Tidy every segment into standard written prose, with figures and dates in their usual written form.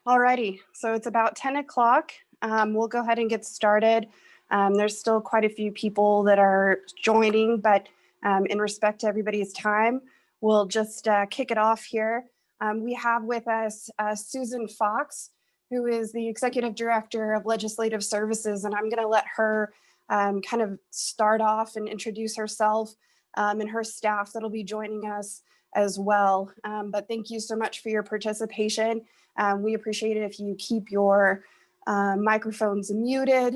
Alrighty, so it's about 10 o'clock. We'll go ahead and get started. There's still quite a few people that are joining, but in respect to everybody's time, we'll just kick it off here. We have with us Susan Fox, who is the Executive Director of Legislative Services, and I'm going to let her kind of start off and introduce herself and her staff that'll be joining us as well. But thank you so much for your participation. We appreciate it if you keep your microphones muted.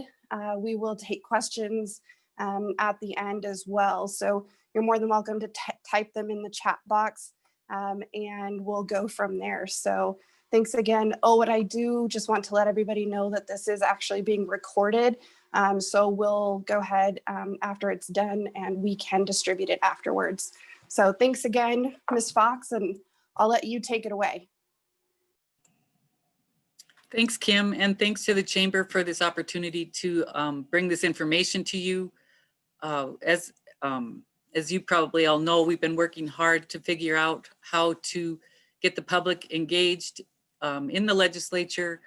We will take questions at the end as well. So you're more than welcome to type them in the chat box and we'll go from there. So thanks again. Oh, what I do just want to let everybody know that this is actually being recorded. So we'll go ahead after it's done and we can distribute it afterwards. So thanks again, Ms. Fox, and I'll let you take it away. Thanks, Kim, and thanks to the Chamber for this opportunity to bring this information to you. As you probably all know, we've been working hard to figure out how to get the public engaged in the legislature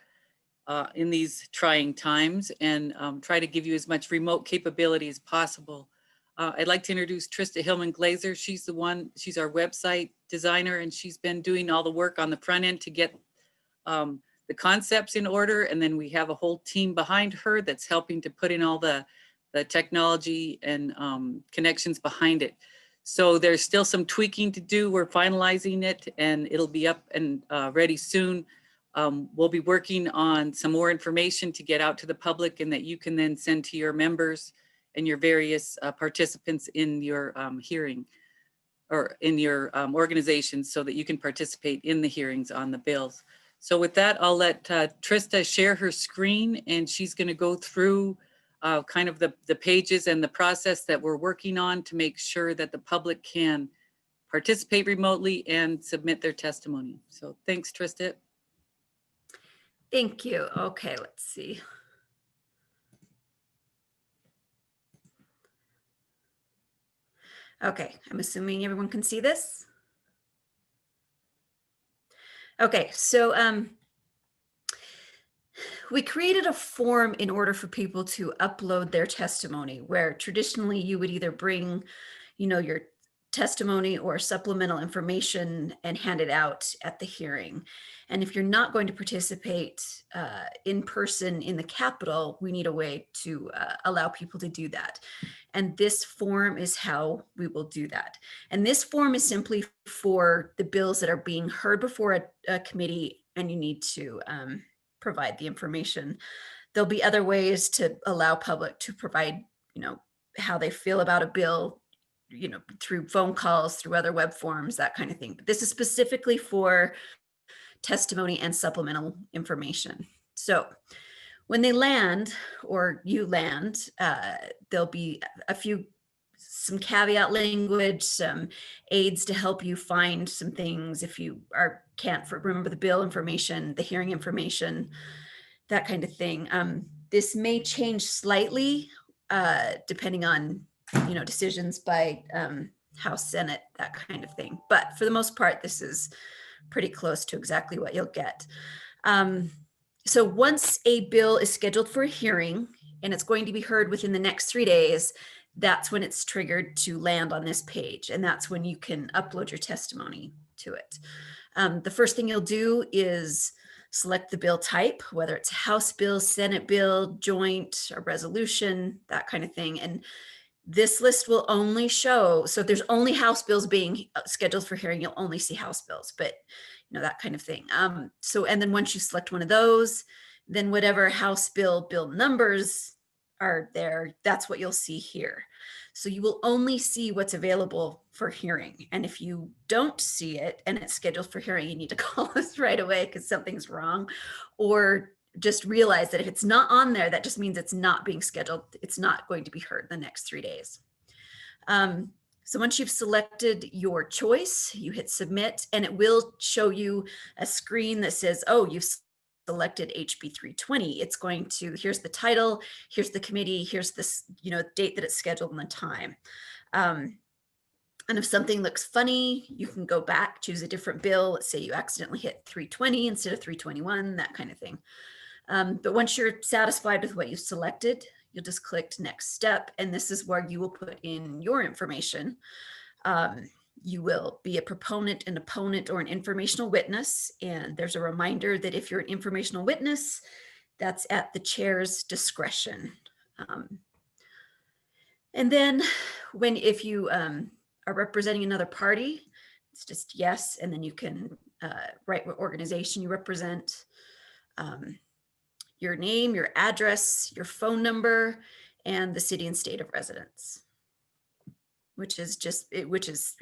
in these trying times and try to give you as much remote capability as possible. I'd like to introduce Trista Hillman Glazer. She's she's our website designer, and she's been doing all the work on the front end to get the concepts in order. And then we have a whole team behind her that's helping to put in all the technology and connections behind it. So there's still some tweaking to do. We're finalizing it and it'll be up and ready soon. We'll be working on some more information to get out to the public and that you can then send to your members and your various participants in your hearing or in your organizations so that you can participate in the hearings on the bills. So with that, I'll let Trista share her screen and she's going to go through kind of the pages and the process that we're working on to make sure that the public can participate remotely and submit their testimony. So thanks, Trista. Thank you. Okay, let's see. Okay, I'm assuming everyone can see this. Okay, so we created a form in order for people to upload their testimony, where traditionally you would either bring, your testimony or supplemental information and hand it out at the hearing. And if you're not going to participate in person in the Capitol, we need a way to allow people to do that. And this form is how we will do that. And this form is simply for the bills that are being heard before a committee and you need to provide the information. There'll be other ways to allow public to provide, how they feel about a bill, through phone calls, through other web forms, that kind of thing. But this is specifically for testimony and supplemental information. So when they land or you land, there'll be some caveat language, some aids to help you find some things if you can't remember the bill information, the hearing information, that kind of thing. This may change slightly depending on decisions by House, Senate, that kind of thing. But for the most part, this is pretty close to exactly what you'll get. So once a bill is scheduled for a hearing and it's going to be heard within the next 3 days, that's when it's triggered to land on this page. And that's when you can upload your testimony to it. The first thing you'll do is select the bill type, whether it's a House bill, Senate bill, joint, a resolution, that kind of thing. And this list will only show, so if there's only House bills being scheduled for hearing, you'll only see House bills, but that kind of thing. And then once you select one of those, then whatever House bill numbers are there, that's what you'll see here. So you will only see what's available for hearing. And if you don't see it and it's scheduled for hearing, you need to call us right away because something's wrong, or just realize that if it's not on there, that just means it's not being scheduled. It's not going to be heard the next 3 days. So once you've selected your choice, you hit submit, and it will show you a screen that says, oh, you've selected HB 320. It's going to, here's the title, here's the committee, here's this, date that it's scheduled and the time. And if something looks funny, you can go back, choose a different bill. Let's say you accidentally hit 320 instead of 321, that kind of thing. But once you're satisfied with what you selected, you'll just click next step. And this is where you will put in your information. You will be a proponent, an opponent, or an informational witness. And there's a reminder that if you're an informational witness, that's at the chair's discretion. And then if you are representing another party, it's just yes, and then you can write what organization you represent, your name, your address, your phone number, and the city and state of residence, which is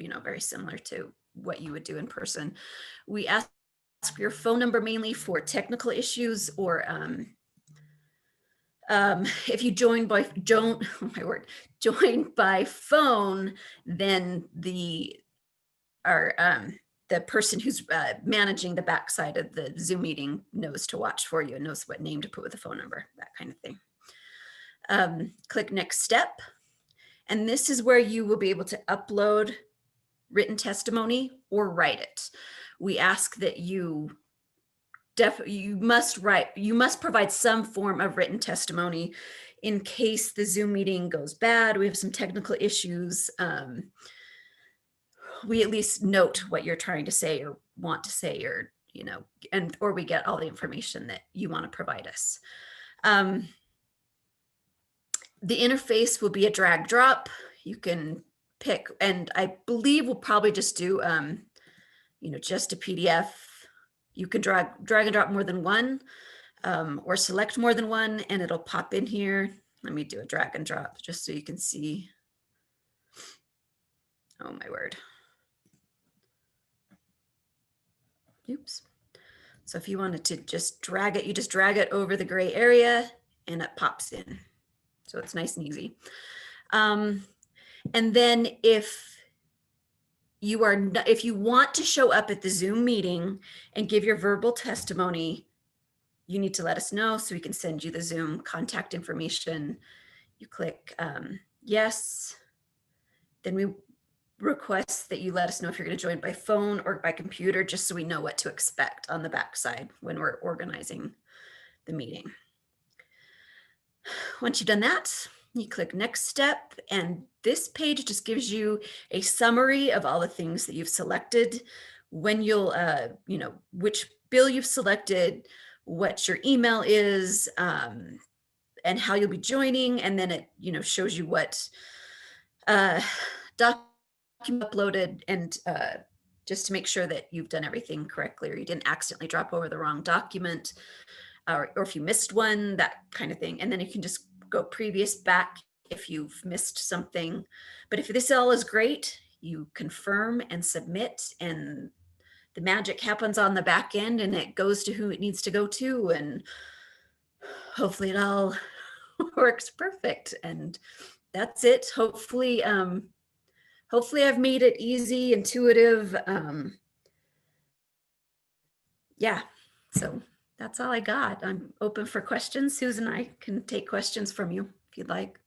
very similar to what you would do in person. We ask your phone number mainly for technical issues, or if you join by phone, then the person who's managing the backside of the Zoom meeting knows to watch for you and knows what name to put with the phone number, that kind of thing. Click next step. And this is where you will be able to upload written testimony or write it. We ask that you must provide some form of written testimony in case the Zoom meeting goes bad. We have some technical issues. We at least note what you're trying to say or want to say, or or we get all the information that you want to provide us. The interface will be a drag drop. You can pick, and I believe we'll probably just do just a PDF. You can drag and drop more than one, or select more than one, and it'll pop in here. Let me do a drag and drop just so you can see. Oh my word. Oops. So if you wanted to just drag it, you just drag it over the gray area and it pops in. So it's nice and easy. And then if you want to show up at the Zoom meeting and give your verbal testimony, you need to let us know so we can send you the Zoom contact information. You click yes. Then we request that you let us know if you're going to join by phone or by computer, just so we know what to expect on the backside when we're organizing the meeting. Once you've done that, you click next step, and this page just gives you a summary of all the things that you've selected, when you'll, which bill you've selected, what your email is, and how you'll be joining. And then it, shows you what document uploaded, and just to make sure that you've done everything correctly, or you didn't accidentally drop over the wrong document, or if you missed one, that kind of thing. And then you can just go previous back if you've missed something. But if this all is great, you confirm and submit, and the magic happens on the back end, and it goes to who it needs to go to, and hopefully it all works perfect. And that's it. Hopefully I've made it easy, intuitive. Yeah, so that's all I got. I'm open for questions. Susan, I can take questions from you if you'd like.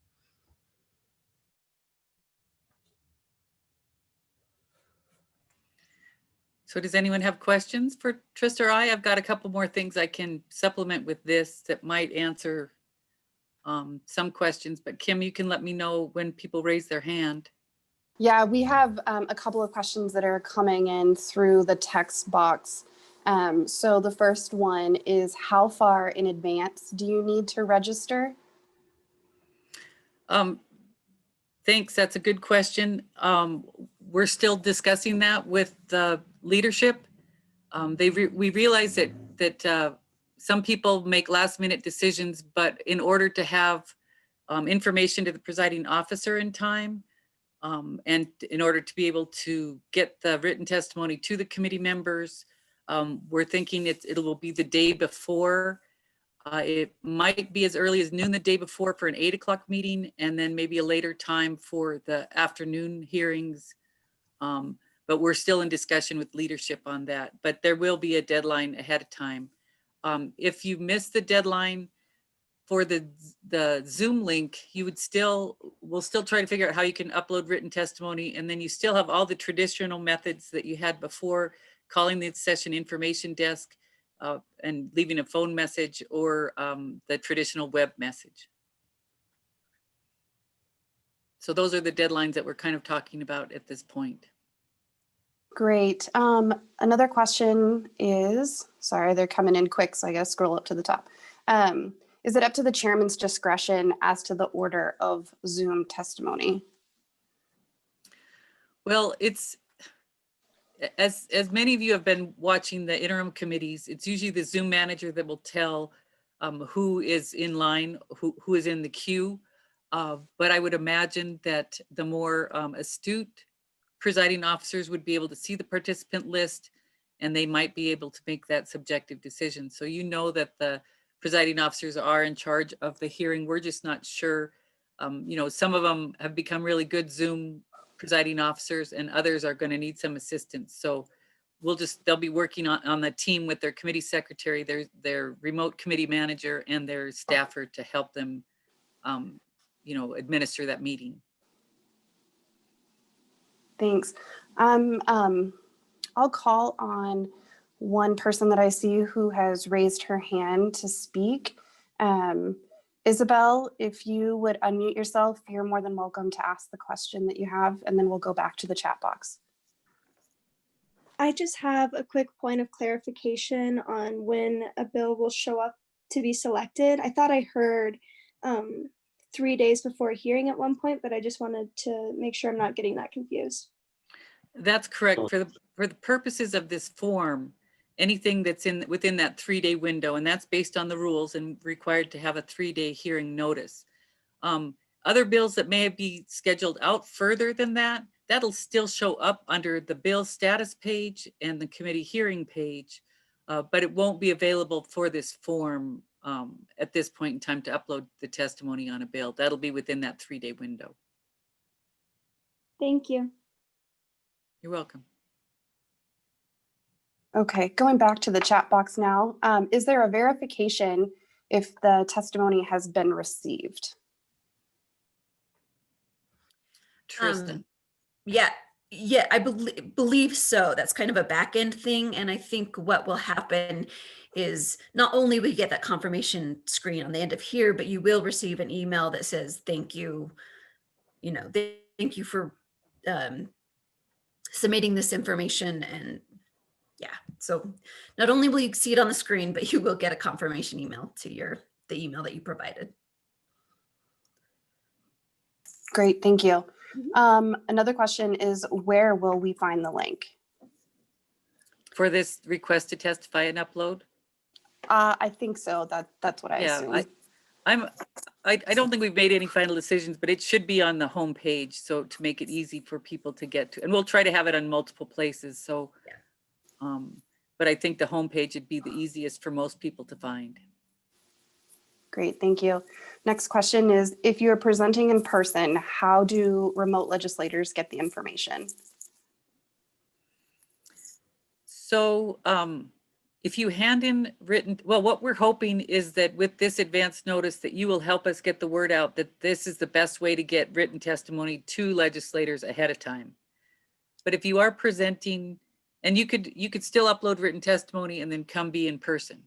So does anyone have questions for Trista or I? I've got a couple more things I can supplement with this that might answer some questions, but Kim, you can let me know when people raise their hand. Yeah, we have a couple of questions that are coming in through the text box. So the first one is, how far in advance do you need to register? Thanks, that's a good question. We're still discussing that with the leadership. We realize that some people make last minute decisions, but in order to have information to the presiding officer in time, and in order to be able to get the written testimony to the committee members, we're thinking it will be the day before. It might be as early as noon the day before for an 8 o'clock meeting, and then maybe a later time for the afternoon hearings. But we're still in discussion with leadership on that. But there will be a deadline ahead of time. If you miss the deadline, for the Zoom link, we'll still try to figure out how you can upload written testimony, and then you still have all the traditional methods that you had before, calling the session information desk and leaving a phone message, or the traditional web message. So those are the deadlines that we're kind of talking about at this point. Great. Another question is, sorry, they're coming in quick, so I gotta scroll up to the top. Is it up to the chairman's discretion as to the order of Zoom testimony? Well, it's, as many of you have been watching the interim committees, it's usually the Zoom manager that will tell who is in line, who is in the queue. But I would imagine that the more astute presiding officers would be able to see the participant list, and they might be able to make that subjective decision. So you know that the presiding officers are in charge of the hearing. We're just not sure. Some of them have become really good Zoom presiding officers, and others are going to need some assistance. So they'll be working on the team with their committee secretary, their remote committee manager, and their staffer to help them, administer that meeting. Thanks. I'll call on one person that I see who has raised her hand to speak. Isabel, if you would unmute yourself, you're more than welcome to ask the question that you have, and then we'll go back to the chat box. I just have a quick point of clarification on when a bill will show up to be selected. I thought I heard 3 days before a hearing at one point, but I just wanted to make sure I'm not getting that confused. That's correct. For the purposes of this form, anything that's within that 3-day window, and that's based on the rules and required to have a 3-day hearing notice. Other bills that may be scheduled out further than that, that'll still show up under the bill status page and the committee hearing page, but it won't be available for this form at this point in time to upload the testimony on a bill. That'll be within that 3-day window. Thank you. You're welcome. Okay, going back to the chat box now, is there a verification if the testimony has been received? Trista. Yeah, I believe so. That's kind of a back end thing. And I think what will happen is not only will you get that confirmation screen on the end of here, but you will receive an email that says, thank you, thank you for submitting this information. And yeah, so not only will you see it on the screen, but you will get a confirmation email to the email that you provided. Great, thank you. Another question is, where will we find the link? For this request to testify and upload? I think so. That's what I assume. I don't think we've made any final decisions, but it should be on the home page, so to make it easy for people to get to, and we'll try to have it on multiple places. So, yeah. But I think the home page would be the easiest for most people to find. Great, thank you. Next question is, if you're presenting in person, how do remote legislators get the information? So if you hand in written, well, what we're hoping is that with this advance notice that you will help us get the word out that this is the best way to get written testimony to legislators ahead of time. But if you are presenting, and you could still upload written testimony and then come be in person.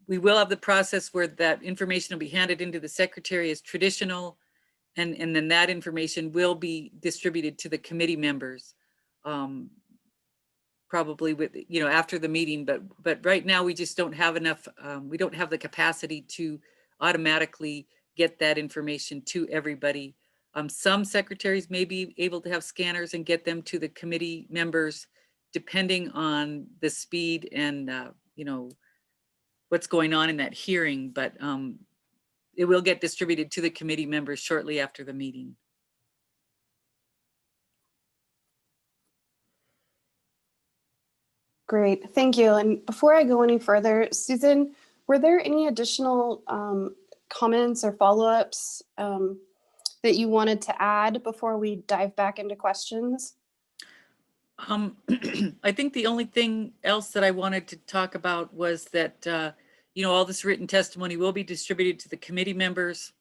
We will have the process where that information will be handed into the secretary as traditional, and then that information will be distributed to the committee members, probably with, after the meeting, but right now we just don't have enough, we don't have the capacity to automatically get that information to everybody. Some secretaries may be able to have scanners and get them to the committee members, depending on the speed and, what's going on in that hearing, but it will get distributed to the committee members shortly after the meeting. Great, thank you. And before I go any further, Susan, were there any additional comments or follow-ups that you wanted to add before we dive back into questions? I think the only thing else that I wanted to talk about was that all this written testimony will be distributed to the committee members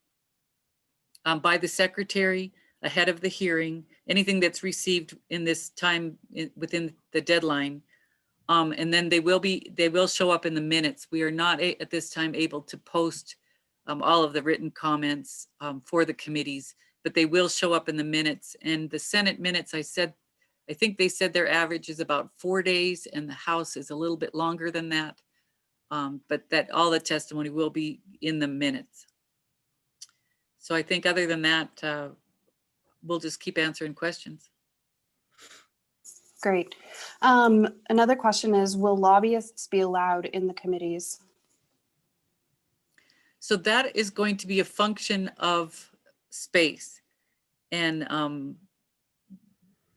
by the secretary ahead of the hearing. Anything that's received in this time within the deadline. And then they will show up in the minutes. We are not at this time able to post all of the written comments for the committees, but they will show up in the minutes. And the Senate minutes, I think they said their average is about 4 days, and the House is a little bit longer than that. But that all the testimony will be in the minutes. So I think other than that, we'll just keep answering questions. Great. Another question is, will lobbyists be allowed in the committees? So that is going to be a function of space. And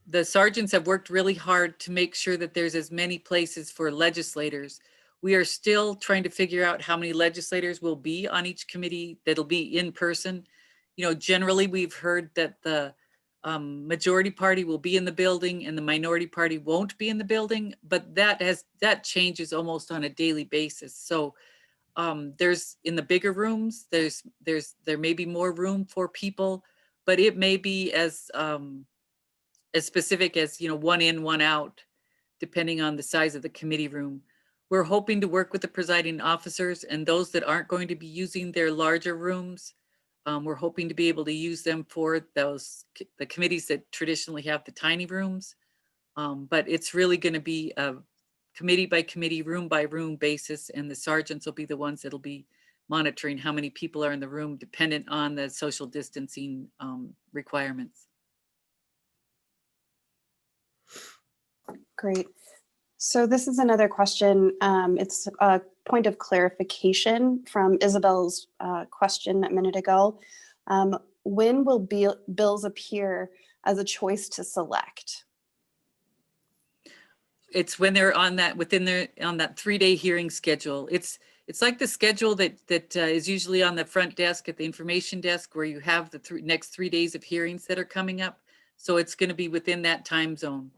the sergeants have worked really hard to make sure that there's as many places for legislators. We are still trying to figure out how many legislators will be on each committee that'll be in person. Generally we've heard that the majority party will be in the building and the minority party won't be in the building, but that changes almost on a daily basis. So there's in the bigger rooms, there may be more room for people, but it may be as specific as, one in, one out, depending on the size of the committee room. We're hoping to work with the presiding officers and those that aren't going to be using their larger rooms. We're hoping to be able to use them for the committees that traditionally have the tiny rooms. But it's really going to be a committee by committee, room by room basis, and the sergeants will be the ones that'll be monitoring how many people are in the room, dependent on the social distancing requirements. Great. So this is another question. It's a point of clarification from Isabel's question a minute ago. When will bills appear as a choice to select? It's when they're on that on that 3-day hearing schedule. It's like the schedule that is usually on the front desk at the information desk, where you have the next 3 days of hearings that are coming up. So it's going to be within that time zone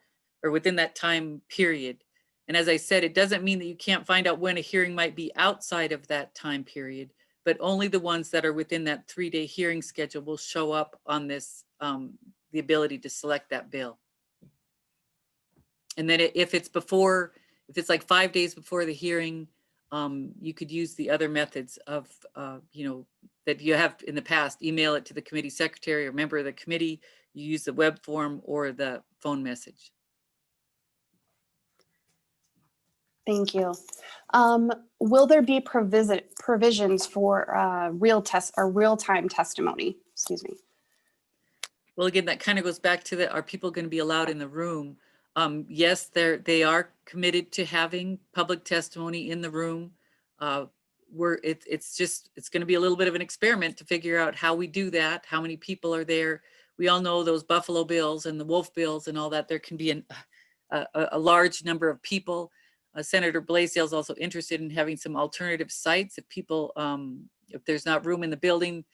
or within that time period. And as I said, it doesn't mean that you can't find out when a hearing might be outside of that time period, but only the ones that are within that 3-day hearing schedule will show up on this, the ability to select that bill. And then if it's like 5 days before the hearing, you could use the other methods of, that you have in the past, email it to the committee secretary or member of the committee, you use the web form or the phone message. Thank you. Will there be provisions for real-time testimony? Excuse me. Well, again, that kind of goes back to are people going to be allowed in the room? Yes, they are committed to having public testimony in the room. It's going to be a little bit of an experiment to figure out how we do that, how many people are there. We all know those Buffalo bills and the Wolf bills and all that. There can be a large number of people. Senator Blaisdell is also interested in having some alternative sites. If people, if there's not room in the building,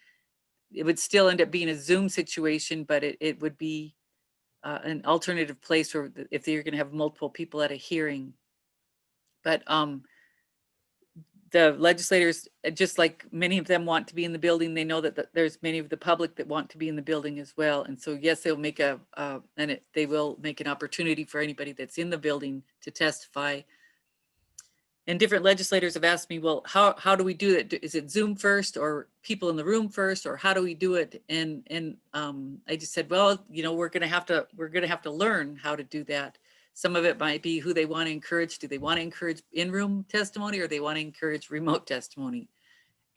it would still end up being a Zoom situation, but it would be an alternative place where if you're going to have multiple people at a hearing. But the legislators, just like many of them want to be in the building, they know that there's many of the public that want to be in the building as well. And so, yes, they'll make they will make an opportunity for anybody that's in the building to testify. And different legislators have asked me, well, how do we do it? Is it Zoom first or people in the room first, or how do we do it? And I just said, well, we're going to have to learn how to do that. Some of it might be who they want to encourage. Do they want to encourage in-room testimony, or they want to encourage remote testimony?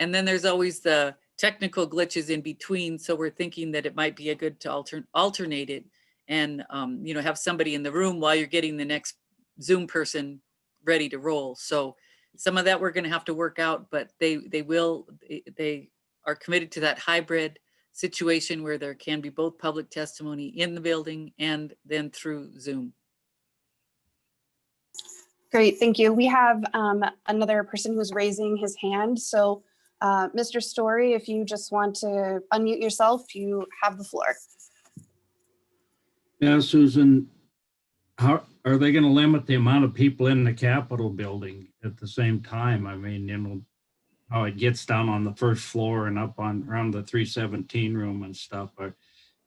And then there's always the technical glitches in between. So we're thinking that it might be a good to alternate it and have somebody in the room while you're getting the next Zoom person ready to roll. So some of that we're going to have to work out, but they are committed to that hybrid situation where there can be both public testimony in the building and then through Zoom. Great, thank you. We have another person who's raising his hand. So Mr. Story, if you just want to unmute yourself, you have the floor. Yeah, Susan, how are they going to limit the amount of people in the Capitol building at the same time? I mean, how it gets down on the first floor and up on around the 317 room and stuff? Or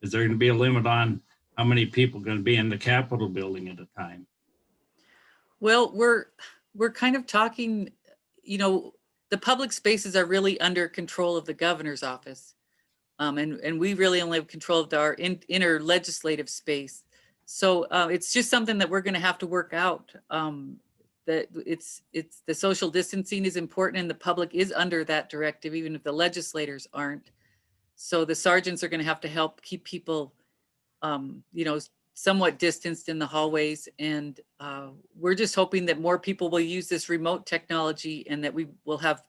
is there going to be a limit on how many people are going to be in the Capitol building at a time? Well, we're kind of talking, the public spaces are really under control of the governor's office. And we really only have control of our inner legislative space. So it's just something that we're going to have to work out. That it's the social distancing is important, and the public is under that directive, even if the legislators aren't. So the sergeants are going to have to help keep people, somewhat distanced in the hallways. And we're just hoping that more people will use this remote technology, and that we will have,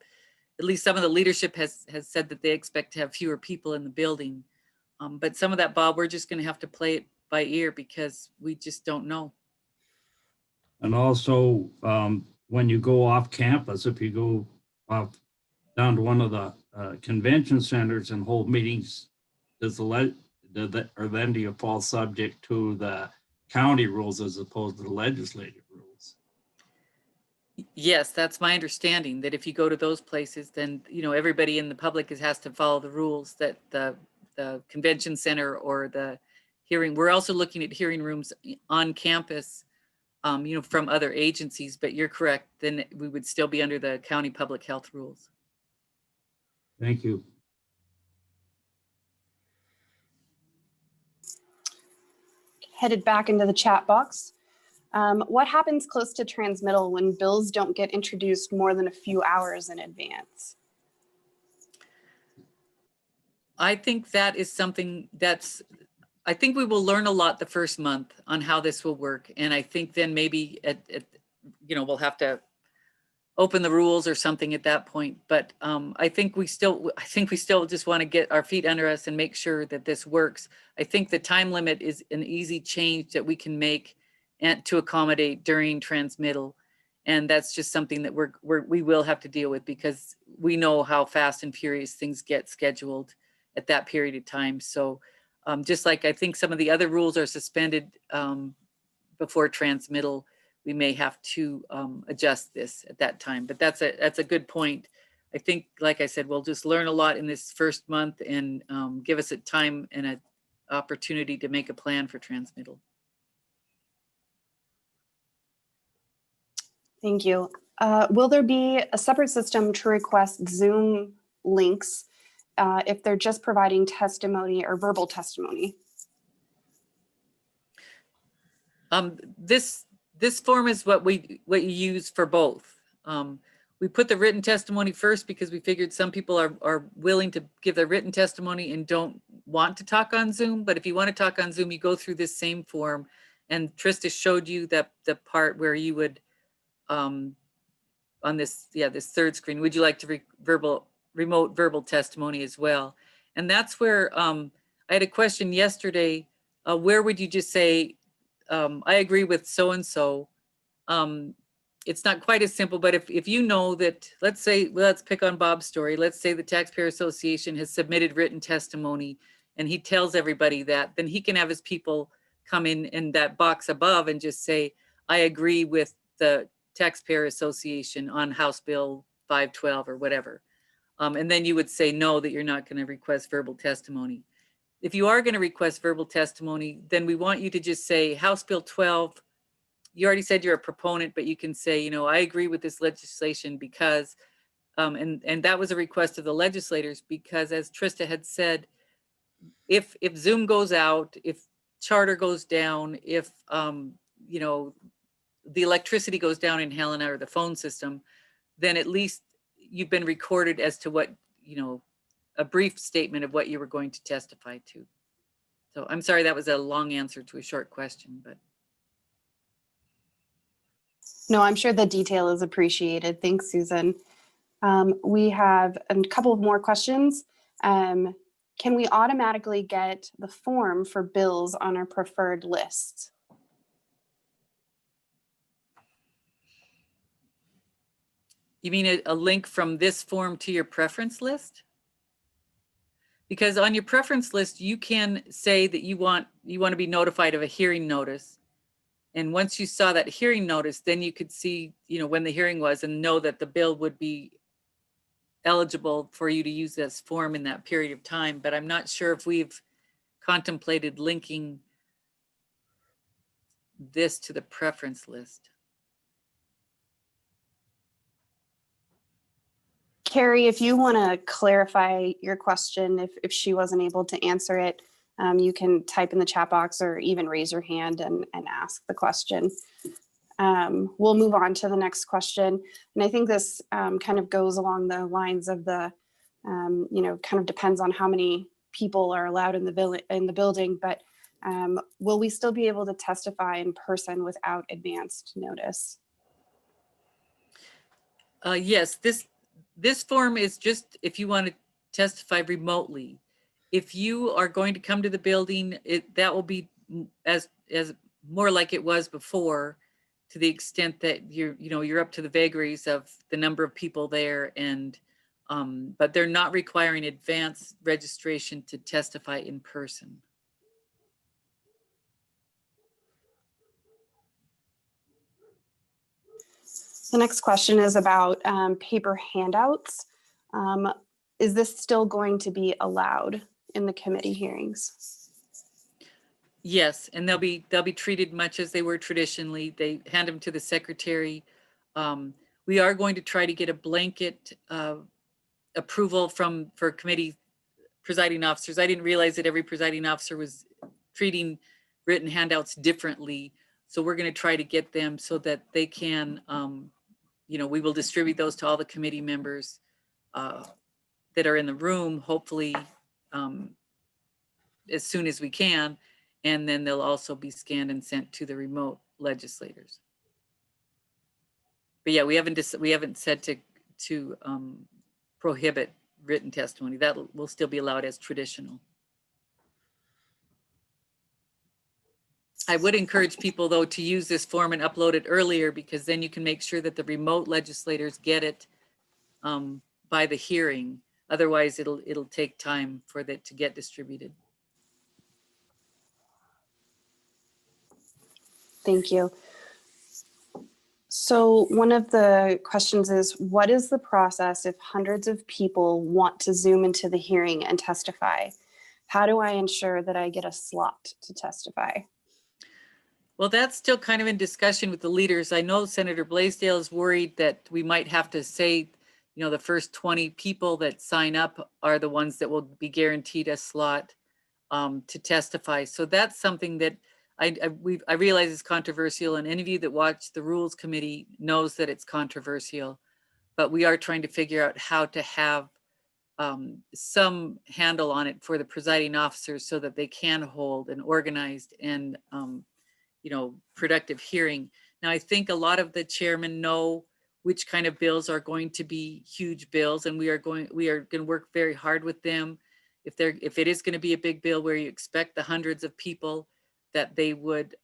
at least some of the leadership has said that they expect to have fewer people in the building. But some of that, Bob, we're just going to have to play it by ear because we just don't know. And also, when you go off campus, if you go off down to one of the convention centers and hold meetings, or then do you fall subject to the county rules as opposed to the legislative rules? Yes, that's my understanding, that if you go to those places, then, everybody in the public has to follow the rules that the convention center or the hearing. We're also looking at hearing rooms on campus, from other agencies, but you're correct, then we would still be under the county public health rules. Thank you. Headed back into the chat box. What happens close to transmittal when bills don't get introduced more than a few hours in advance? I think that is something I think we will learn a lot the first month on how this will work. And I think then maybe we'll have to open the rules or something at that point. But I think we still just want to get our feet under us and make sure that this works. I think the time limit is an easy change that we can make and to accommodate during transmittal. And that's just something that we will have to deal with, because we know how fast and furious things get scheduled at that period of time. So just like I think some of the other rules are suspended before transmittal, we may have to adjust this at that time. But that's a good point. I think, like I said, we'll just learn a lot in this first month, and give us a time and an opportunity to make a plan for transmittal. Thank you. Will there be a separate system to request Zoom links if they're just providing testimony or verbal testimony? This form is what you use for both. We put the written testimony first because we figured some people are willing to give their written testimony and don't want to talk on Zoom. But if you want to talk on Zoom, you go through this same form. And Trista showed you that the part where you would, on this third screen, would you like to remote verbal testimony as well? And that's where I had a question yesterday. Where would you just say, I agree with so-and-so? It's not quite as simple, but if you know that, let's pick on Bob's story. Let's say the Taxpayer Association has submitted written testimony and he tells everybody that, then he can have his people come in that box above and just say, I agree with the Taxpayer Association on House Bill 512 or whatever. And then you would say no, that you're not going to request verbal testimony. If you are going to request verbal testimony, then we want you to just say House Bill 12. You already said you're a proponent, but you can say, I agree with this legislation because, and that was a request of the legislators, because as Trista had said, if Zoom goes out, if Charter goes down, if, the electricity goes down in Helena or the phone system, then at least you've been recorded as to what, a brief statement of what you were going to testify to. So I'm sorry, that was a long answer to a short question, but. No, I'm sure the detail is appreciated. Thanks, Susan. We have a couple of more questions. Can we automatically get the form for bills on our preferred list? You mean a link from this form to your preference list? Because on your preference list, you can say that you want to be notified of a hearing notice. And once you saw that hearing notice, then you could see, when the hearing was and know that the bill would be eligible for you to use this form in that period of time, but I'm not sure if we've contemplated linking this to the preference list. Carrie, if you want to clarify your question, if she wasn't able to answer it, you can type in the chat box or even raise your hand and ask the question. We'll move on to the next question. And I think this kind of goes along the lines of the, kind of depends on how many people are allowed in the building, but will we still be able to testify in person without advanced notice? Yes, this form is just if you want to testify remotely. If you are going to come to the building, that will be as more like it was before, to the extent that you're up to the vagaries of the number of people there, and but they're not requiring advanced registration to testify in person. The next question is about paper handouts. Is this still going to be allowed in the committee hearings? Yes, and they'll be treated much as they were traditionally. They hand them to the secretary. We are going to try to get a blanket approval for committee presiding officers. I didn't realize that every presiding officer was treating written handouts differently. So we're going to try to get them so that they can, we will distribute those to all the committee members that are in the room, hopefully as soon as we can. And then they'll also be scanned and sent to the remote legislators. But yeah, we haven't said to prohibit written testimony. That will still be allowed as traditional. I would encourage people though to use this form and upload it earlier, because then you can make sure that the remote legislators get it by the hearing. Otherwise it'll take time for that to get distributed. Thank you. So one of the questions is, what is the process if hundreds of people want to Zoom into the hearing and testify? How do I ensure that I get a slot to testify? Well, that's still kind of in discussion with the leaders. I know Senator Blaisdell is worried that we might have to say, the first 20 people that sign up are the ones that will be guaranteed a slot to testify. So that's something that I realize is controversial, and any of you that watch the Rules Committee knows that it's controversial, but we are trying to figure out how to have some handle on it for the presiding officers so that they can hold an organized and productive hearing. Now, I think a lot of the chairmen know which kind of bills are going to be huge bills, and we are going to work very hard with them. If it is going to be a big bill where you expect the hundreds of people, that they would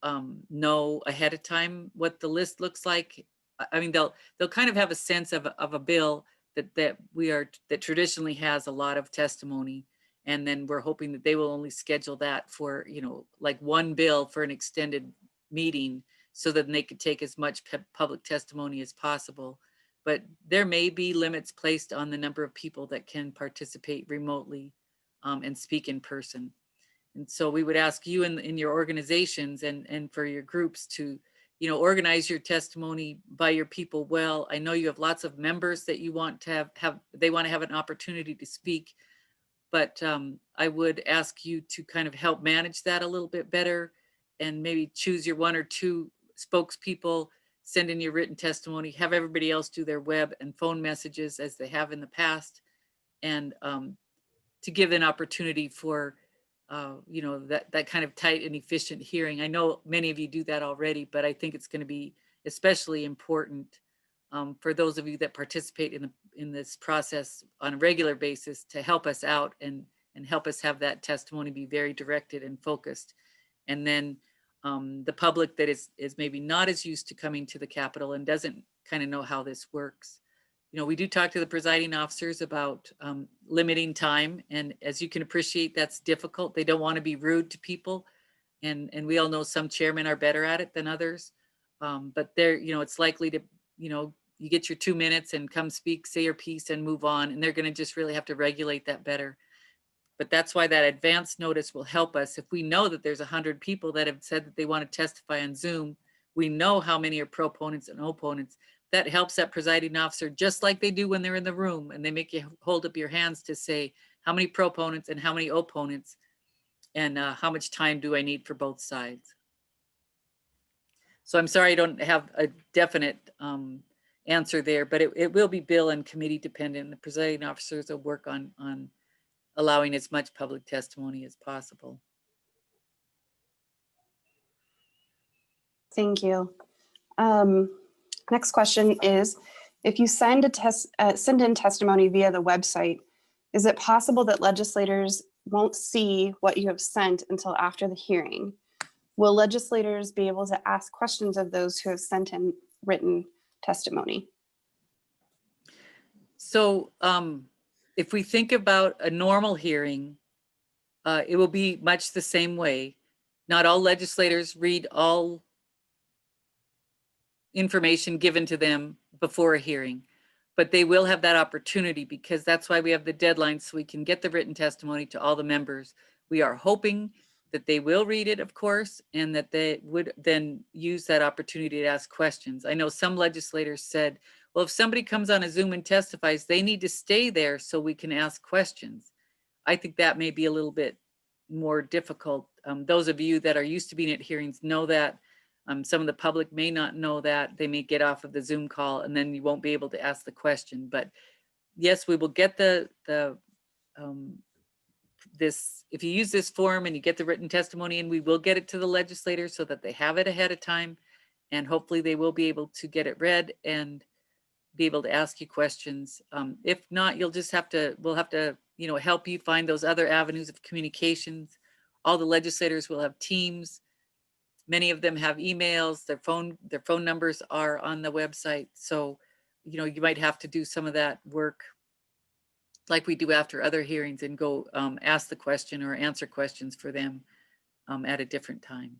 know ahead of time what the list looks like. I mean, they'll kind of have a sense of a bill that traditionally has a lot of testimony, and then we're hoping that they will only schedule that for like one bill for an extended meeting, so that they could take as much public testimony as possible. But there may be limits placed on the number of people that can participate remotely and speak in person. And so we would ask you in your organizations and for your groups to, organize your testimony by your people well. I know you have lots of members that you want to they want to have an opportunity to speak, but I would ask you to kind of help manage that a little bit better, and maybe choose your one or two spokespeople, send in your written testimony, have everybody else do their web and phone messages as they have in the past, and to give an opportunity for that kind of tight and efficient hearing. I know many of you do that already, but I think it's going to be especially important for those of you that participate in this process on a regular basis to help us out and help us have that testimony be very directed and focused. And then the public that is maybe not as used to coming to the Capitol and doesn't kind of know how this works. We do talk to the presiding officers about limiting time. And as you can appreciate, that's difficult. They don't want to be rude to people. And we all know some chairmen are better at it than others. But it's likely to, you get your 2 minutes and come speak, say your piece and move on. And they're going to just really have to regulate that better. But that's why that advance notice will help us. If we know that there's 100 people that have said that they want to testify on Zoom, we know how many are proponents and opponents. That helps that presiding officer, just like they do when they're in the room and they make you hold up your hands to say how many proponents and how many opponents and how much time do I need for both sides. So I'm sorry I don't have a definite answer there, but it will be bill and committee dependent. The presiding officers will work on allowing as much public testimony as possible. Thank you. Next question is, if you send in testimony via the website, is it possible that legislators won't see what you have sent until after the hearing? Will legislators be able to ask questions of those who have sent in written testimony? So if we think about a normal hearing, it will be much the same way. Not all legislators read all information given to them before a hearing, but they will have that opportunity because that's why we have the deadline, so we can get the written testimony to all the members. We are hoping that they will read it, of course, and that they would then use that opportunity to ask questions. I know some legislators said, well, if somebody comes on a Zoom and testifies, they need to stay there so we can ask questions. I think that may be a little bit more difficult. Those of you that are used to being at hearings know that. Some of the public may not know that. They may get off of the Zoom call and then you won't be able to ask the question. But yes, we will get if you use this form and you get the written testimony, and we will get it to the legislators so that they have it ahead of time. And hopefully they will be able to get it read and be able to ask you questions. If not, we'll have to, help you find those other avenues of communications. All the legislators will have teams. Many of them have emails, their phone numbers are on the website. So, you might have to do some of that work like we do after other hearings and go ask the question or answer questions for them at a different time.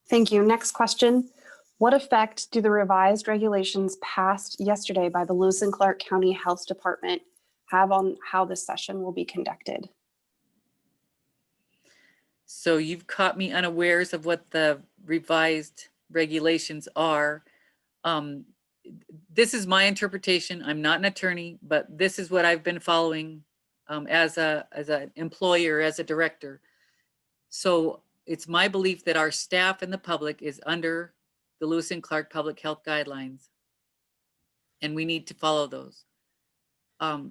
Thank you. Next question. What effect do the revised regulations passed yesterday by the Lewis and Clark County Health Department have on how this session will be conducted? So you've caught me unawares of what the revised regulations are. This is my interpretation. I'm not an attorney, but this is what I've been following as an employer, as a director. So it's my belief that our staff and the public is under the Lewis and Clark Public Health Guidelines, and we need to follow those.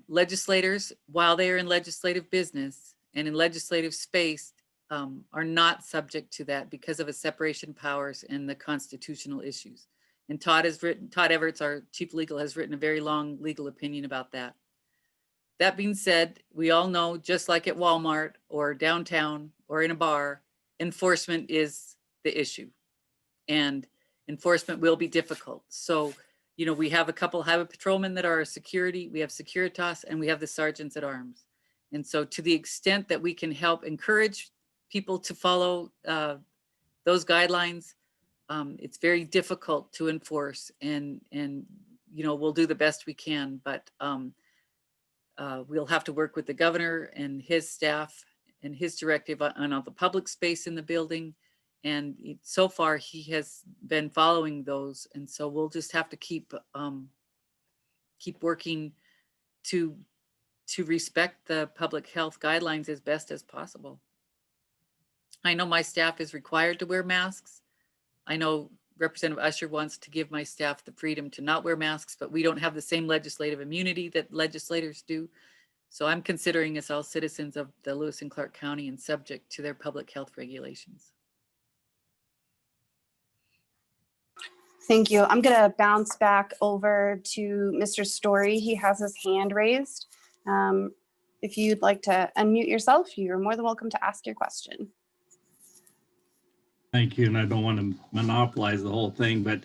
Legislators, while they are in legislative business and in legislative space, are not subject to that because of a separation of powers and the constitutional issues. And Todd Everts, our chief legal, has written a very long legal opinion about that. That being said, we all know, just like at Walmart or downtown or in a bar, enforcement is the issue, and enforcement will be difficult. So, we have a couple highway patrolmen that are security, we have Securitas, and we have the sergeants at arms. And so to the extent that we can help encourage people to follow those guidelines, it's very difficult to enforce, and we'll do the best we can, but we'll have to work with the governor and his staff and his directive on all the public space in the building. And so far he has been following those. And so we'll just have to keep working to respect the public health guidelines as best as possible. I know my staff is required to wear masks. I know Representative Usher wants to give my staff the freedom to not wear masks, but we don't have the same legislative immunity that legislators do. So I'm considering us all citizens of the Lewis and Clark County and subject to their public health regulations. Thank you. I'm going to bounce back over to Mr. Story. He has his hand raised. If you'd like to unmute yourself, you're more than welcome to ask your question. Thank you, and I don't want to monopolize the whole thing, but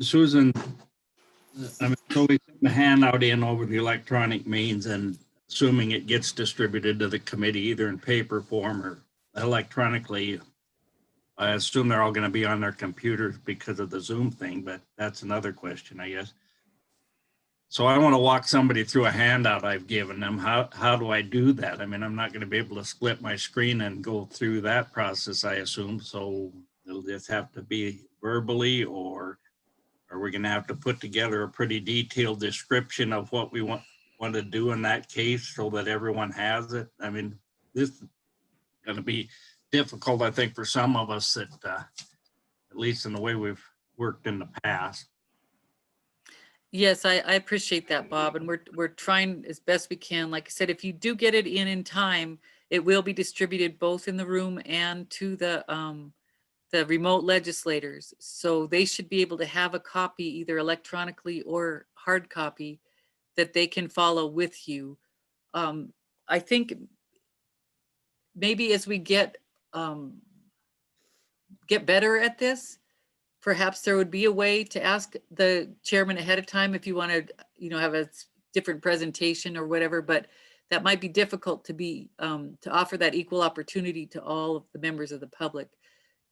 Susan, so we send the handout in over the electronic means, and assuming it gets distributed to the committee either in paper form or electronically, I assume they're all going to be on their computers because of the Zoom thing, but that's another question, I guess. So I want to walk somebody through a handout I've given them. How do I do that? I mean, I'm not going to be able to split my screen and go through that process, I assume. So it'll just have to be verbally, or are we going to have to put together a pretty detailed description of what we want to do in that case so that everyone has it? I mean, this is going to be difficult, I think, for some of us that, at least in the way we've worked in the past. Yes, I appreciate that, Bob, and we're trying as best we can. Like I said, if you do get it in time, it will be distributed both in the room and to the remote legislators. So they should be able to have a copy, either electronically or hard copy, that they can follow with you. I think maybe as we get better at this, perhaps there would be a way to ask the chairman ahead of time if you want to, have a different presentation or whatever, but that might be difficult to offer that equal opportunity to all of the members of the public.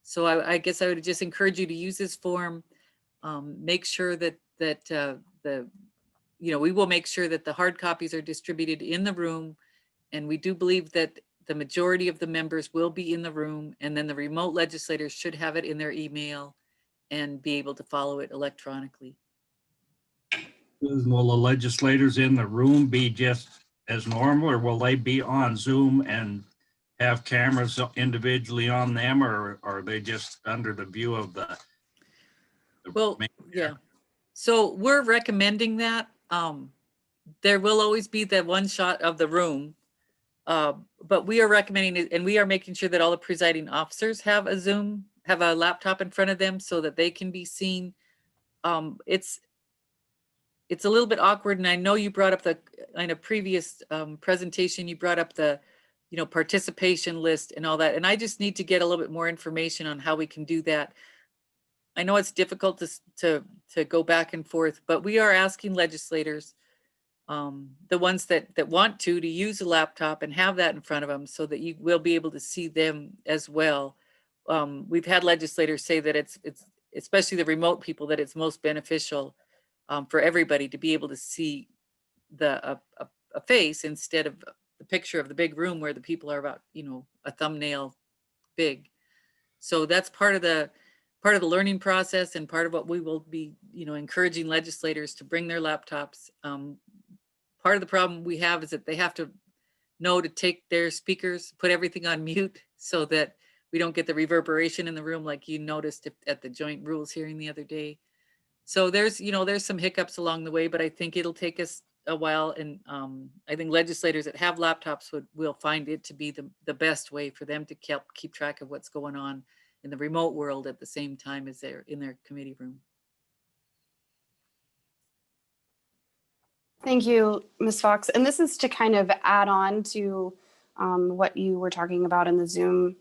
So I guess I would just encourage you to use this form. Make sure that we will make sure that the hard copies are distributed in the room. And we do believe that the majority of the members will be in the room, and then the remote legislators should have it in their email and be able to follow it electronically. Will the legislators in the room be just as normal, or will they be on Zoom and have cameras individually on them, or are they just under the view of the Well, yeah. So we're recommending that. There will always be the one shot of the room, but we are recommending it, and we are making sure that all the presiding officers have a laptop in front of them so that they can be seen. It's a little bit awkward, and I know you brought up in a previous presentation, you brought up the participation list and all that, and I just need to get a little bit more information on how we can do that. I know it's difficult to go back and forth, but we are asking legislators, the ones that want to use a laptop and have that in front of them so that you will be able to see them as well. We've had legislators say that it's especially the remote people, that it's most beneficial for everybody to be able to see a face instead of the picture of the big room where the people are about, a thumbnail big. So that's part of the learning process, and part of what we will be, encouraging legislators to bring their laptops. Part of the problem we have is that they have to know to take their speakers, put everything on mute so that we don't get the reverberation in the room like you noticed at the joint rules hearing the other day. So there's some hiccups along the way, but I think it'll take us a while. And I think legislators that have laptops will find it to be the best way for them to keep track of what's going on in the remote world at the same time as they're in their committee room. Thank you, Ms. Fox. And this is to kind of add on to what you were talking about in the Zoom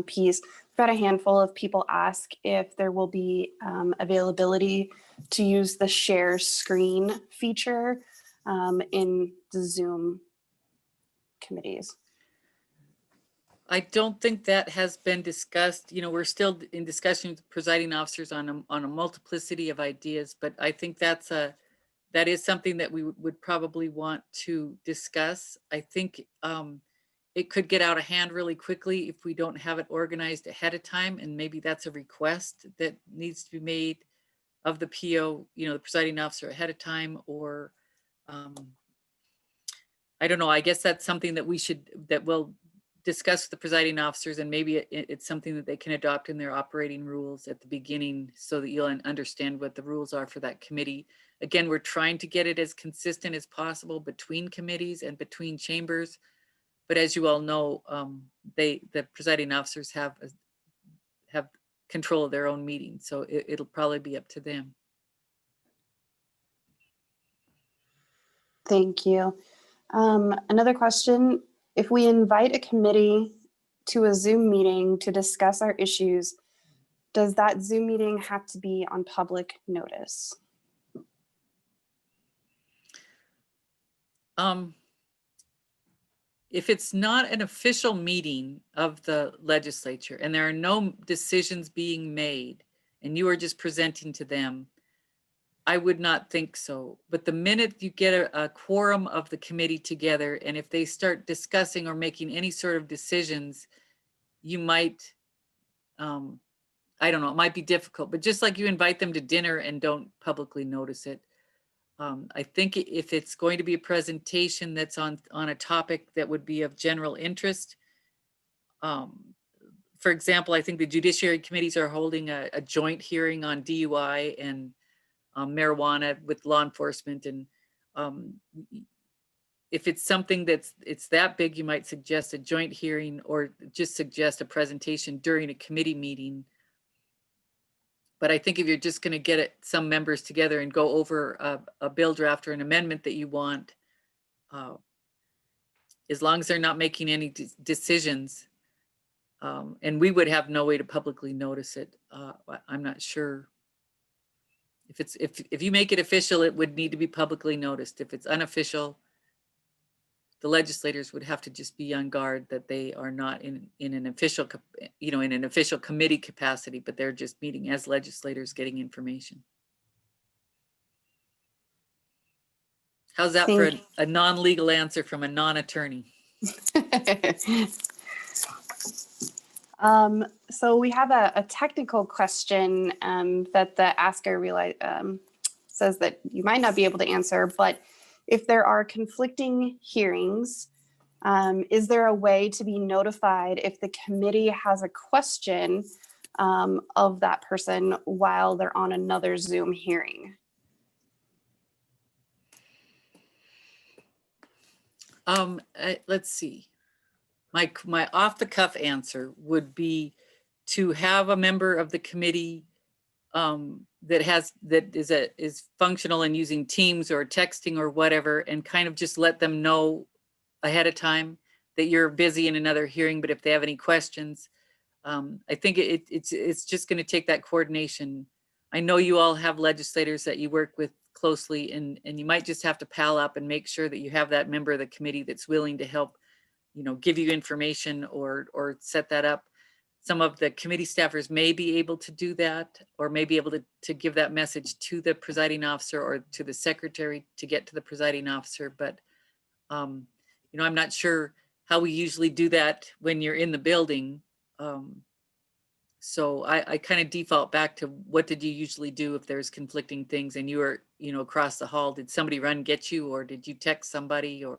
piece. We've got a handful of people ask if there will be availability to use the share screen feature in the Zoom committees. I don't think that has been discussed. We're still in discussion with presiding officers on a multiplicity of ideas, but I think that is something that we would probably want to discuss. I think it could get out of hand really quickly if we don't have it organized ahead of time, and maybe that's a request that needs to be made of the PO, the presiding officer ahead of time, or I don't know. I guess that's something that we'll discuss with the presiding officers, and maybe it's something that they can adopt in their operating rules at the beginning so that you'll understand what the rules are for that committee. Again, we're trying to get it as consistent as possible between committees and between chambers. But as you all know, the presiding officers have control of their own meetings, so it'll probably be up to them. Thank you. Another question: if we invite a committee to a Zoom meeting to discuss our issues, does that Zoom meeting have to be on public notice? if it's not an official meeting of the legislature and there are no decisions being made and you are just presenting to them, I would not think so. But the minute you get a quorum of the committee together, and if they start discussing or making any sort of decisions, you might, I don't know, it might be difficult, but just like you invite them to dinner and don't publicly notice it. I think if it's going to be a presentation that's on a topic that would be of general interest, for example, I think the judiciary committees are holding a joint hearing on DUI and marijuana with law enforcement. And if it's something it's that big, you might suggest a joint hearing or just suggest a presentation during a committee meeting. But I think if you're just going to get some members together and go over a bill draft or an amendment that you want, as long as they're not making any decisions, and we would have no way to publicly notice it. I'm not sure. If you make it official, it would need to be publicly noticed. If it's unofficial, the legislators would have to just be on guard that they are not in an official, in an official committee capacity, but they're just meeting as legislators getting information. How's that for a non-legal answer from a non-attorney? So we have a technical question that the asker says that you might not be able to answer, but if there are conflicting hearings, is there a way to be notified if the committee has a question of that person while they're on another Zoom hearing? Let's see. My off-the-cuff answer would be to have a member of the committee that is functional in using Teams or texting or whatever, and kind of just let them know ahead of time that you're busy in another hearing. But if they have any questions, I think it's just going to take that coordination. I know you all have legislators that you work with closely, and you might just have to pal up and make sure that you have that member of the committee that's willing to help, give you information or set that up. Some of the committee staffers may be able to do that, or may be able to give that message to the presiding officer or to the secretary to get to the presiding officer. But, I'm not sure how we usually do that when you're in the building. So I kind of default back to what did you usually do if there's conflicting things and you were, across the hall? Did somebody run get you, or did you text somebody? Or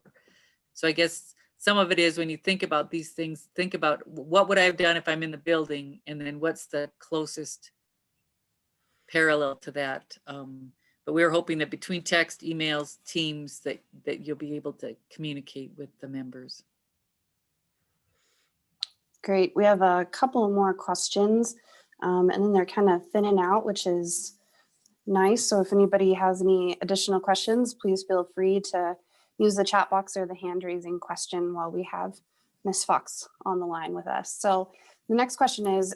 so I guess some of it is when you think about these things, think about what would I have done if I'm in the building, and then what's the closest parallel to that. But we're hoping that between text, emails, Teams, that you'll be able to communicate with the members. Great. We have a couple more questions, and then they're kind of thinning out, which is nice. So if anybody has any additional questions, please feel free to use the chat box or the hand raising question while we have Ms. Fox on the line with us. So the next question is,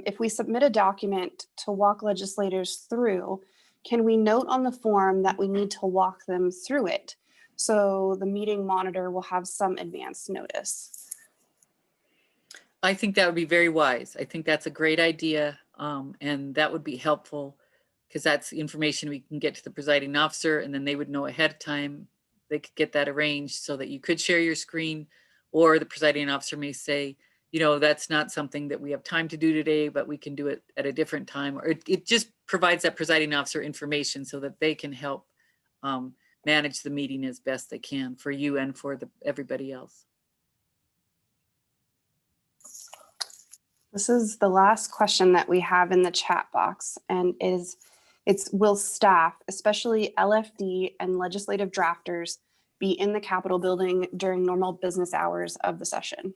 if we submit a document to walk legislators through, can we note on the form that we need to walk them through it? So the meeting monitor will have some advance notice. I think that would be very wise. I think that's a great idea. And that would be helpful, because that's information we can get to the presiding officer, and then they would know ahead of time. They could get that arranged so that you could share your screen, or the presiding officer may say, that's not something that we have time to do today, but we can do it at a different time. Or it just provides that presiding officer information so that they can help manage the meeting as best they can for you and for everybody else. This is the last question that we have in the chat box, and will staff, especially LFD and legislative drafters, be in the Capitol building during normal business hours of the session?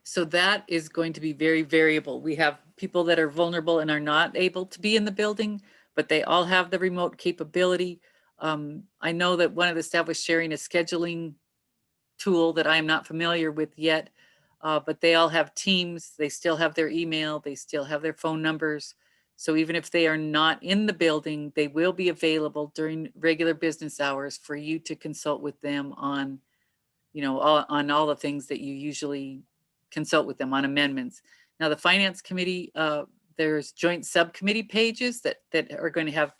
So that is going to be very variable. We have people that are vulnerable and are not able to be in the building, but they all have the remote capability. I know that one of the staff was sharing a scheduling tool that I'm not familiar with yet, but they all have Teams. They still have their email. They still have their phone numbers. So even if they are not in the building, they will be available during regular business hours for you to consult with them on, on all the things that you usually consult with them on amendments. Now, the Finance Committee, there's joint subcommittee pages that are going to have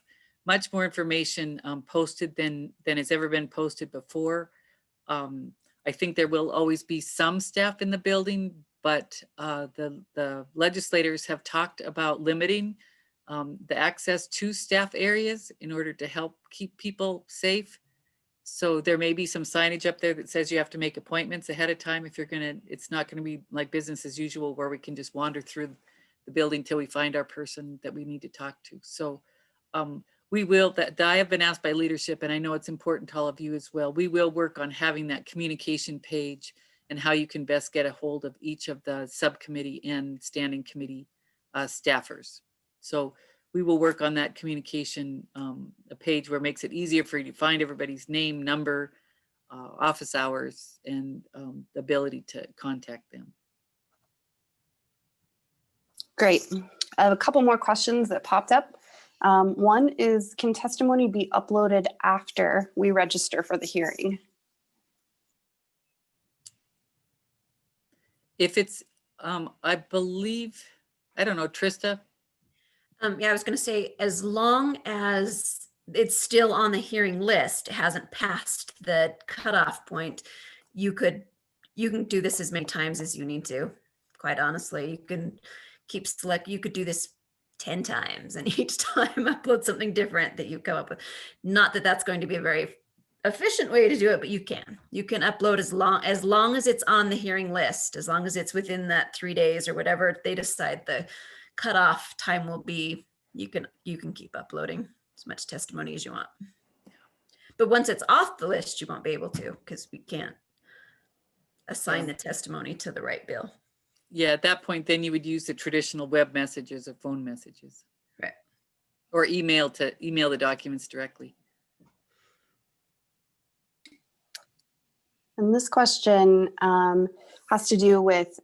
much more information posted than has ever been posted before. I think there will always be some staff in the building, but the legislators have talked about limiting the access to staff areas in order to help keep people safe. So there may be some signage up there that says you have to make appointments ahead of time if you're it's not gonna be like business as usual where we can just wander through the building till we find our person that we need to talk to. So we will, I have been asked by leadership, and I know it's important to all of you as well, we will work on having that communication page and how you can best get a hold of each of the subcommittee and standing committee staffers. So we will work on that communication, a page where it makes it easier for you to find everybody's name, number, office hours, and the ability to contact them. Great. I have a couple more questions that popped up. One is, can testimony be uploaded after we register for the hearing? If it's, I believe, I don't know, Trista? Yeah, I was going to say, as long as it's still on the hearing list, it hasn't passed the cutoff point, you can do this as many times as you need to. Quite honestly, you can keep you could do this 10 times and each time upload something different that you come up with. Not that that's going to be a very efficient way to do it, but you can upload as long as it's on the hearing list, as long as it's within that 3 days or whatever they decide the cutoff time will be. You can keep uploading as much testimony as you want. But once it's off the list, you won't be able to, because we can't assign the testimony to the right bill. Yeah, at that point, then you would use the traditional web messages or phone messages. Right. Or email the documents directly. And this question has to do with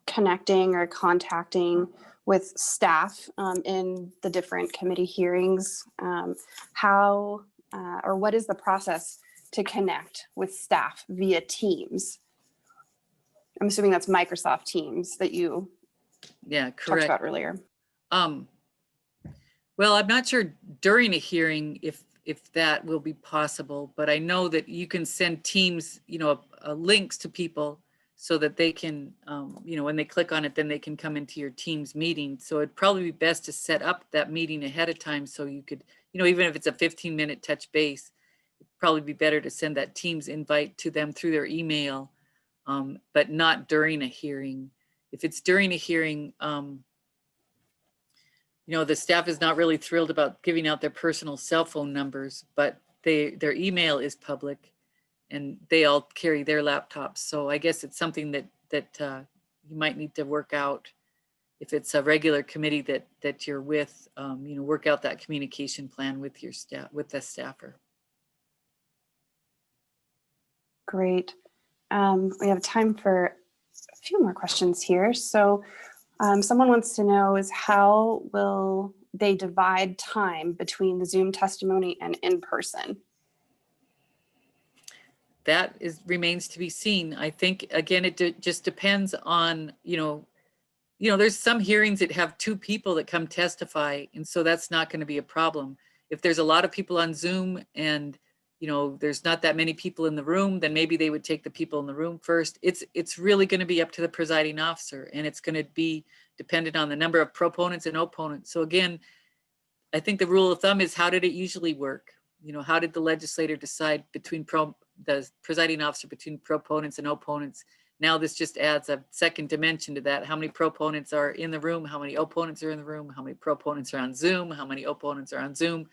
connecting or contacting with staff in the different committee hearings. How or what is the process to connect with staff via Teams? I'm assuming that's Microsoft Teams that you talked about earlier. Well, I'm not sure during a hearing if that will be possible, but I know that you can send Teams, links to people so that they can, when they click on it, then they can come into your Teams meeting. So it'd probably be best to set up that meeting ahead of time so you could, even if it's a 15-minute touch base, it'd probably be better to send that Teams invite to them through their email, but not during a hearing. If it's during a hearing, the staff is not really thrilled about giving out their personal cell phone numbers, but their email is public and they all carry their laptops. So I guess it's something that you might need to work out. If it's a regular committee that you're with, work out that communication plan with your staff, with the staffer. Great. We have time for a few more questions here. So someone wants to know is how will they divide time between the Zoom testimony and in person? That remains to be seen. I think, again, it just depends on, there's some hearings that have 2 people that come testify, and so that's not going to be a problem. If there's a lot of people on Zoom and, there's not that many people in the room, then maybe they would take the people in the room first. It's really going to be up to the presiding officer, and it's going to be dependent on the number of proponents and opponents. So again, I think the rule of thumb is, how did it usually work? How did the legislator decide between the presiding officer between proponents and opponents? Now this just adds a second dimension to that. How many proponents are in the room? How many opponents are in the room? How many proponents are on Zoom? How many opponents are on Zoom?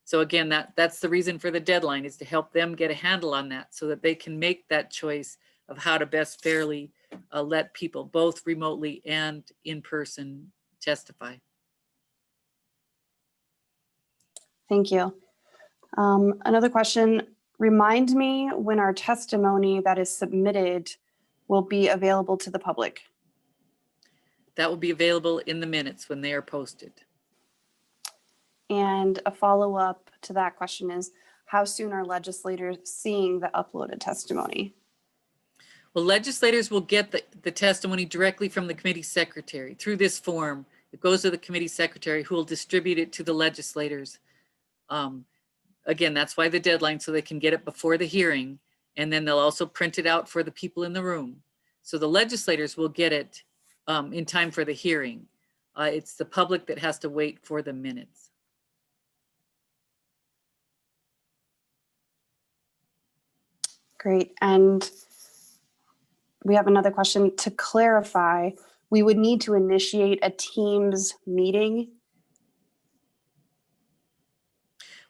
So again, that's the reason for the deadline, is to help them get a handle on that so that they can make that choice of how to best fairly let people both remotely and in person testify. Thank you. Another question, remind me when our testimony that is submitted will be available to the public. That will be available in the minutes when they are posted. And a follow-up to that question is, how soon are legislators seeing the uploaded testimony? Well, legislators will get the testimony directly from the committee secretary through this form. It goes to the committee secretary who will distribute it to the legislators. Again, that's why the deadline, so they can get it before the hearing. And then they'll also print it out for the people in the room. So the legislators will get it in time for the hearing. It's the public that has to wait for the minutes. Great. And we have another question to clarify. We would need to initiate a Teams meeting.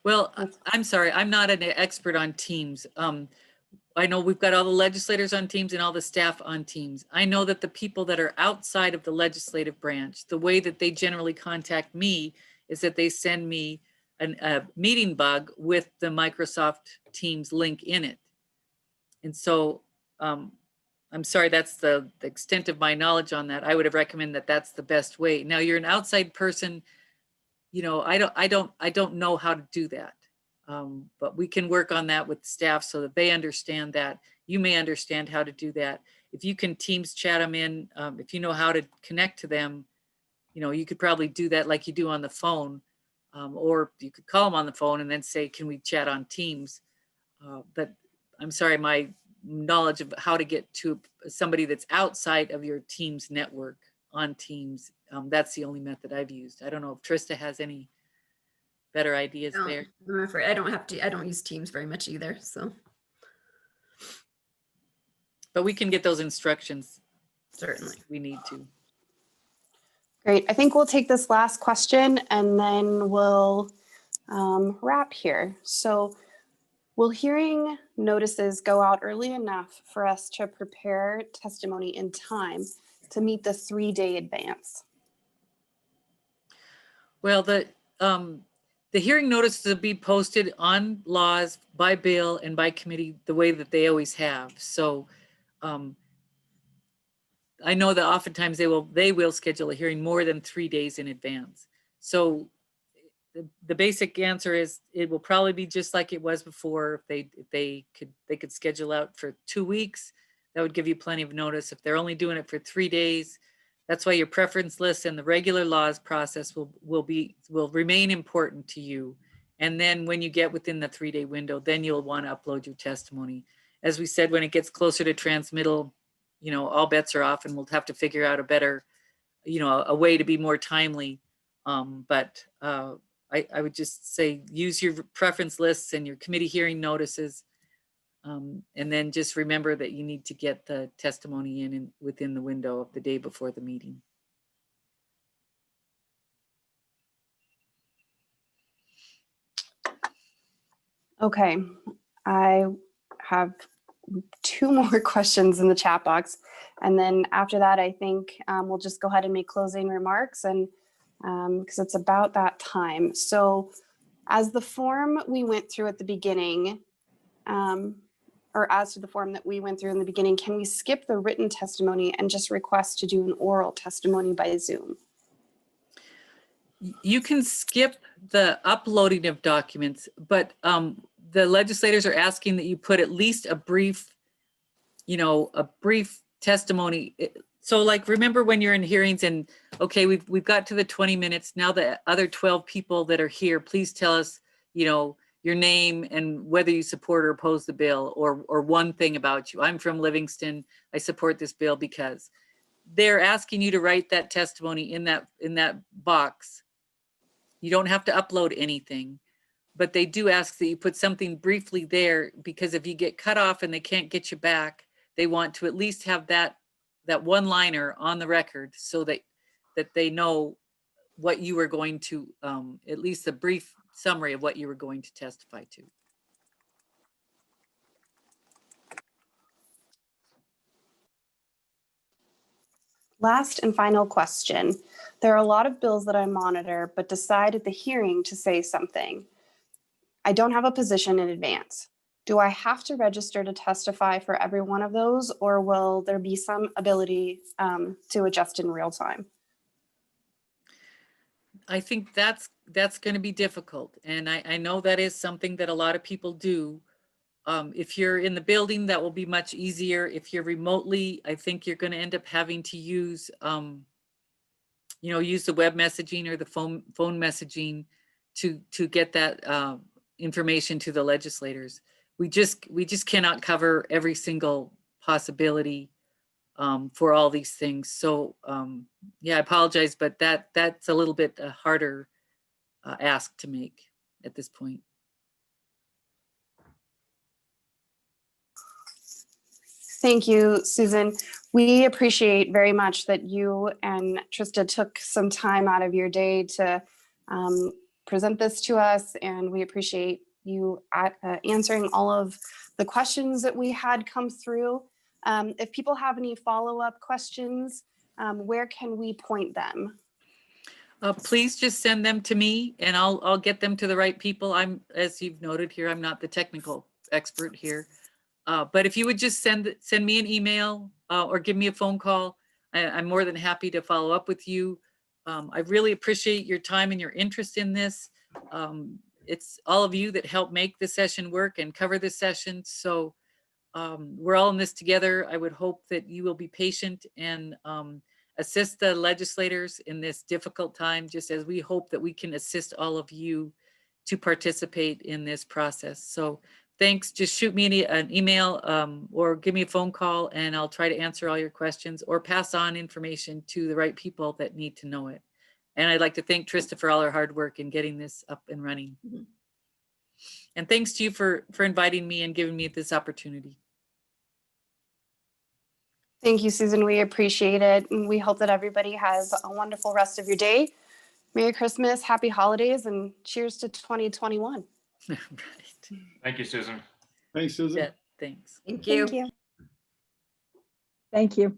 Well, I'm sorry, I'm not an expert on Teams. I know we've got all the legislators on Teams and all the staff on Teams. I know that the people that are outside of the legislative branch, the way that they generally contact me is that they send me a meeting bug with the Microsoft Teams link in it. And so I'm sorry, that's the extent of my knowledge on that. I would have recommended that that's the best way. Now you're an outside person, you know, I don't know how to do that. But we can work on that with staff so that they understand that. You may understand how to do that. If you can Teams chat them in, if you know how to connect to them, you know, you could probably do that like you do on the phone, or you could call them on the phone and then say, can we chat on Teams? But I'm sorry, my knowledge of how to get to somebody that's outside of your Teams network on Teams, that's the only method I've used. I don't know if Trista has any better ideas there. I'm afraid I don't use Teams very much either, so. But we can get those instructions. Certainly. If we need to. Great. I think we'll take this last question and then we'll wrap here. So will hearing notices go out early enough for us to prepare testimony in time to meet the 3-day advance? Well, the hearing notices will be posted on laws by bill and by committee the way that they always have. So I know that oftentimes they will schedule a hearing more than 3 days in advance. So the basic answer is it will probably be just like it was before. If they could schedule out for 2 weeks, that would give you plenty of notice. If they're only doing it for 3 days, that's why your preference list and the regular laws process will remain important to you. And then when you get within the 3-day window, then you'll want to upload your testimony. As we said, when it gets closer to transmittal, you know, all bets are off and we'll have to figure out a better, you know, a way to be more timely. But I would just say use your preference lists and your committee hearing notices. And then just remember that you need to get the testimony in within the window of the day before the meeting. Okay, I have 2 more questions in the chat box. And then after that, I think we'll just go ahead and make closing remarks, and because it's about that time. So as the form we went through at the beginning, or as to the form that we went through in the beginning, can we skip the written testimony and just request to do an oral testimony by Zoom? You can skip the uploading of documents, but the legislators are asking that you put at least a brief, you know, a brief testimony. So like, remember when you're in hearings and, okay, we've got to the 20 minutes. Now the other 12 people that are here, please tell us, you know, your name and whether you support or oppose the bill, or one thing about you. I'm from Livingston. I support this bill because. They're asking you to write that testimony in that box. You don't have to upload anything, but they do ask that you put something briefly there, because if you get cut off and they can't get you back, they want to at least have that one-liner on the record so that they know what you were going to, at least a brief summary of what you were going to testify to. Last and final question. There are a lot of bills that I monitor, but decide at the hearing to say something. I don't have a position in advance. Do I have to register to testify for every one of those, or will there be some ability to adjust in real time? I think that's going to be difficult. And I know that is something that a lot of people do. If you're in the building, that will be much easier. If you're remotely, I think you're going to end up having to use, use the web messaging or the phone messaging to get that information to the legislators. We just cannot cover every single possibility for all these things. So yeah, I apologize, but that's a little bit harder ask to make at this point. Thank you, Susan. We appreciate very much that you and Trista took some time out of your day to present this to us, and we appreciate you answering all of the questions that we had come through. If people have any follow-up questions, where can we point them? Please just send them to me and I'll get them to the right people. As you've noted here, I'm not the technical expert here. But if you would just send me an email or give me a phone call, I'm more than happy to follow up with you. I really appreciate your time and your interest in this. It's all of you that help make the session work and cover this session. So we're all in this together. I would hope that you will be patient and assist the legislators in this difficult time, just as we hope that we can assist all of you to participate in this process. So thanks. Just shoot me an email or give me a phone call and I'll try to answer all your questions or pass on information to the right people that need to know it. And I'd like to thank Trista for all her hard work in getting this up and running. Mm-hmm. And thanks to you for inviting me and giving me this opportunity. Thank you, Susan. We appreciate it. And we hope that everybody has a wonderful rest of your day. Merry Christmas, happy holidays, and cheers to 2021. Right. Thank you, Susan. Thanks, Susan. Yeah, thanks. Thank you. Thank you. Thank you.